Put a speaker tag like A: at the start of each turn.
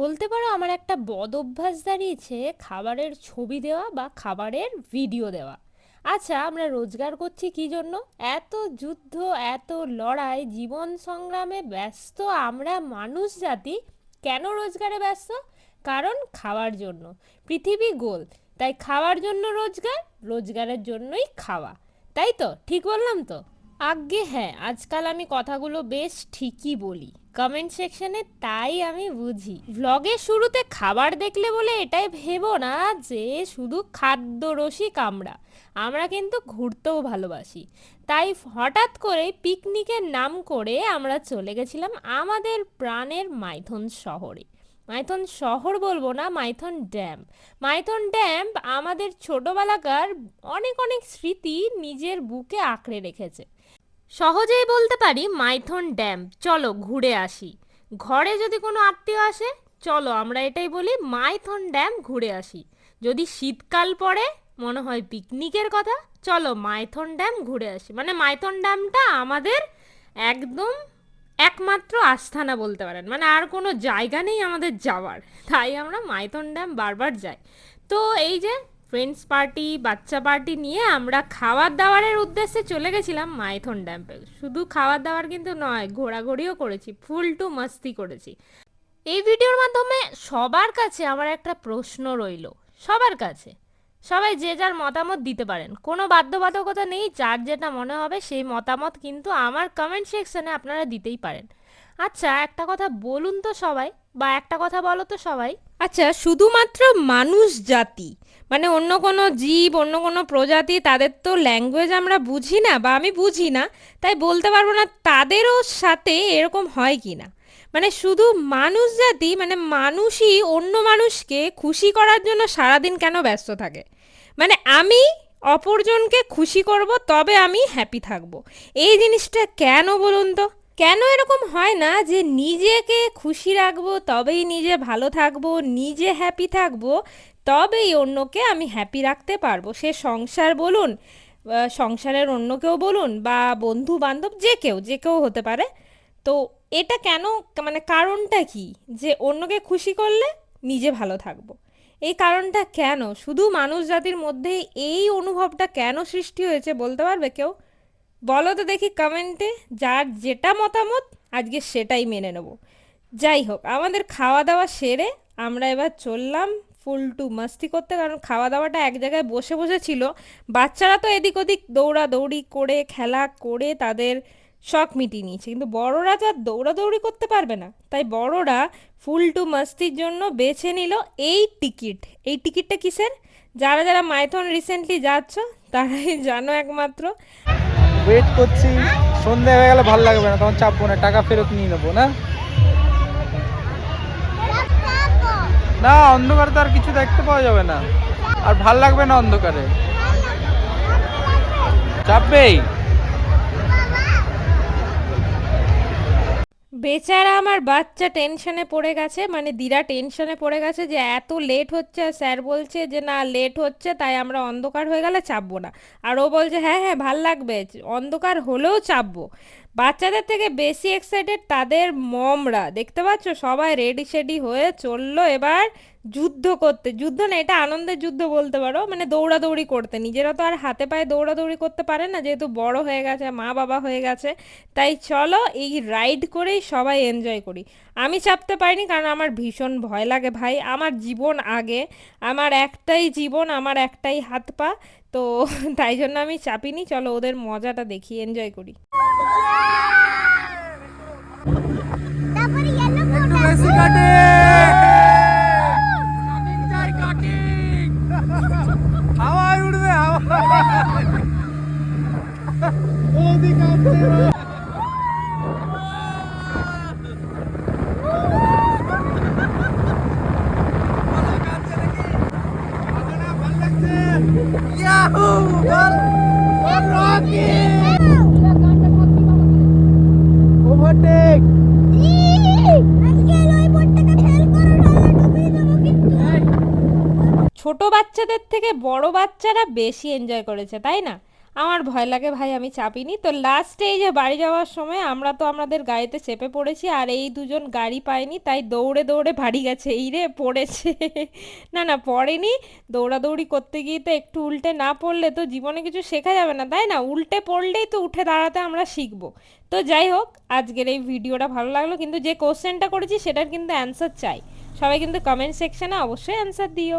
A: বলতে পারো আমার একটা বদ অভ্যাস দাঁড়িয়েছে খাবারের ছবি দেওয়া বা খাবারের ভিডিও দেওয়া। আচ্ছা, আমরা রোজগার করছি কি জন্য? এত যুদ্ধ, এত লড়াই, জীবন সংগ্রামে ব্যস্ত আমরা মানুষ জাতি কেন রোজগারে ব্যস্ত? কারণ খাওয়ার জন্য। পৃথিবী গোল, তাই খাওয়ার জন্য রোজগার, রোজগারের জন্যই খাওয়া। তাই তো ঠিক বললাম তো? আজ্ঞে হ্যাঁ, আজকাল আমি কথাগুলো বেশ ঠিকই বলি। কমেন্ট সেকশনে তাই আমি বুঝি। ভ্লগের শুরুতে খাবার দেখলে বলে এটাই ভেবো না যে শুধু খাদ্য রসিক আমরা। আমরা কিন্তু ঘুরতেও ভালোবাসি। তাই হঠাৎ করে পিকনিকের নাম করে আমরা চলে গেছিলাম আমাদের প্রাণের মাইথন শহরে। মাইথন শহর বলবো না, মাইথন ড্যাম। মাইথন ড্যাম আমাদের ছোটবেলাকার অনেক অনেক স্মৃতি নিজের বুকে আঁকড়ে রেখেছে। সহজেই বলতে পারি মাইথন ড্যাম চলো ঘুরে আসি। ঘরে যদি কোনো আত্মীয় আসে, চলো আমরা এটাই বলি মাইথন ড্যাম ঘুরে আসি। যদি শীতকাল পড়ে, মনে হয় পিকনিকের কথা, চলো মাইথন ড্যাম ঘুরে আসি। মানে মাইথন ড্যামটা আমাদের একদম একমাত্র আস্থানা বলতে পারেন। মানে আর কোনো জায়গা নেই আমাদের যাওয়ার, তাই আমরা মাইথন ড্যাম বারবার যাই। তো এই যে ফ্রেন্ডস পার্টি, বাচ্চা পার্টি নিয়ে আমরা খাবার দাবারের উদ্দেশ্যে চলে গেছিলাম মাইথন ড্যাম্পে। শুধু খাবার দাবার কিন্তু নয়, ঘোরাঘুরিও করেছি, ফুল টু মাস্তি করেছি। এই ভিডিওর মাধ্যমে সবার কাছে আমার একটা প্রশ্ন রইল, সবার কাছে। সবাই যে যার মতামত দিতে পারেন, কোনো বাধ্যবাধকতা নেই, যার যেটা মনে হবে সেই মতামত কিন্তু আমার কমেন্ট সেকশনে আপনারা দিতেই পারেন। আচ্ছা, একটা কথা বলুন তো সবাই, বা একটা কথা বলো তো সবাই। আচ্ছা, শুধুমাত্র মানুষ জাতি, মানে অন্য কোনো জীব, অন্য কোনো প্রজাতি, তাদের তো ল্যাঙ্গুয়েজ আমরা বুঝি না বা আমি বুঝি না, তাই বলতে পারবো না তাদেরও সাথে এরকম হয় কি না। মানে শুধু মানুষ জাতি, মানে মানুষই অন্য মানুষকে খুশি করার জন্য সারাদিন কেন ব্যস্ত থাকে? মানে আমি অপরজনকে খুশি করব, তবে আমি হ্যাপি থাকবো। এই জিনিসটা কেন বলুন তো? কেন এরকম হয় না যে নিজেকে খুশি রাখবো তবেই নিজে ভালো থাকবো, নিজে হ্যাপি থাকবো, তবেই অন্যকে আমি হ্যাপি রাখতে পারবো? সে সংসার বলুন, সংসারের অন্য কেউ বলুন, বা বন্ধু বান্ধব, যে কেউ হতে পারে। তো এটা কেন, মানে কারণটা কি যে অন্যকে খুশি করলে নিজে ভালো থাকবো? এই কারণটা কেন শুধু মানুষ জাতির মধ্যে, এই অনুভবটা কেন সৃষ্টি হয়েছে বলতে পারবে কেউ? বলো তো দেখি কমেন্টে। যার যেটা মতামত আজকে সেটাই মেনে নেব। যাই হোক, আমাদের খাওয়া দাওয়া সেরে আমরা এবার চললাম ফুল টু মাস্তি করতে, কারণ খাওয়া দাওয়াটা এক জায়গায় বসে বসে ছিল। বাচ্চারা তো এদিক ওদিক দৌড়াদৌড়ি করে, খেলা করে তাদের শখ মিটিয়ে নিয়েছে, কিন্তু বড়রা তো আর দৌড়াদৌড়ি করতে পারবে না। তাই বড়রা ফুল টু মাস্তির জন্য বেছে নিল এই টিকিট। এই টিকিটটা কিসের? যারা যারা মাইথন রিসেন্টলি যাচ্ছ তারাই জানো একমাত্র।
B: ওয়েট করছি, সন্ধে হয়ে গেলে ভালো লাগবে না, তখন চাপবো না, টাকা ফেরত নিয়ে নেবো না। না, অন্ধকারে তো আর কিছু দেখতে পাওয়া যাবে না, আর ভাল লাগবে না অন্ধকারে, চাপবেই।
A: বেচারা আমার বাচ্চা টেনশনে পড়ে গেছে, মানে দিদা টেনশনে পড়ে গেছে যে এত লেট হচ্ছে, আর স্যার বলছে যে না লেট হচ্ছে তাই আমরা অন্ধকার হয়ে গেলে চাপবো না। আর ও বলছে হ্যাঁ হ্যাঁ ভাল লাগবে, অন্ধকার হলেও চাপবো। বাচ্চাদের থেকে বেশি এক্সাইটেড তাদের মমরা, দেখতে পাচ্ছ সবাই রেডি সেডি হয়ে চললো এবার যুদ্ধ করতে। যুদ্ধ না, এটা আনন্দের যুদ্ধ বলতে পারো, মানে দৌড়াদৌড়ি করতে। নিজেরা তো আর হাতে পায়ে দৌড়াদৌড়ি করতে পারে না, যেহেতু বড় হয়ে গেছে, মা বাবা হয়ে গেছে। তাই চলো এই রাইড করেই সবাই এনজয় করি। আমি চাপতে পারিনি কারণ আমার ভীষণ ভয় লাগে ভাই, আমার জীবন আগে, আমার একটাই জীবন, আমার একটাই হাত পা। তো তাই জন্য আমি চাপিনি। চলো ওদের মজাটা দেখি, এনজয় করি।
B: একটু বেশি কাটে, হাওয়ায় উড়বে, ওভারটেক।
A: ছোট বাচ্চাদের থেকে বড় বাচ্চারা বেশি এনজয় করেছে, তাই না? আমার ভয় লাগে ভাই, আমি চাপিনি। তো লাস্টে এই যে বাড়ি যাওয়ার সময় আমরা তো আমাদের গাড়িতে চেপে পড়েছি, আর এই দুজন গাড়ি পায়নি, তাই দৌড়ে দৌড়ে বাড়ি গেছে। এই রে পড়েছে। না না, পড়েনি। দৌড়াদৌড়ি করতে গিয়ে তো একটু উল্টে না পড়লে তো জীবনে কিছু শেখা যাবে না, তাই না? উল্টে পড়লেই তো উঠে দাঁড়াতে আমরা শিখবো। তো যাই হোক, আজকের এই ভিডিওটা ভালো লাগলো, কিন্তু যে কোশ্চেনটা করেছি সেটার কিন্তু অ্যান্সার চাই। সবাই কিন্তু কমেন্ট সেকশনে অবশ্যই অ্যান্সার দিও।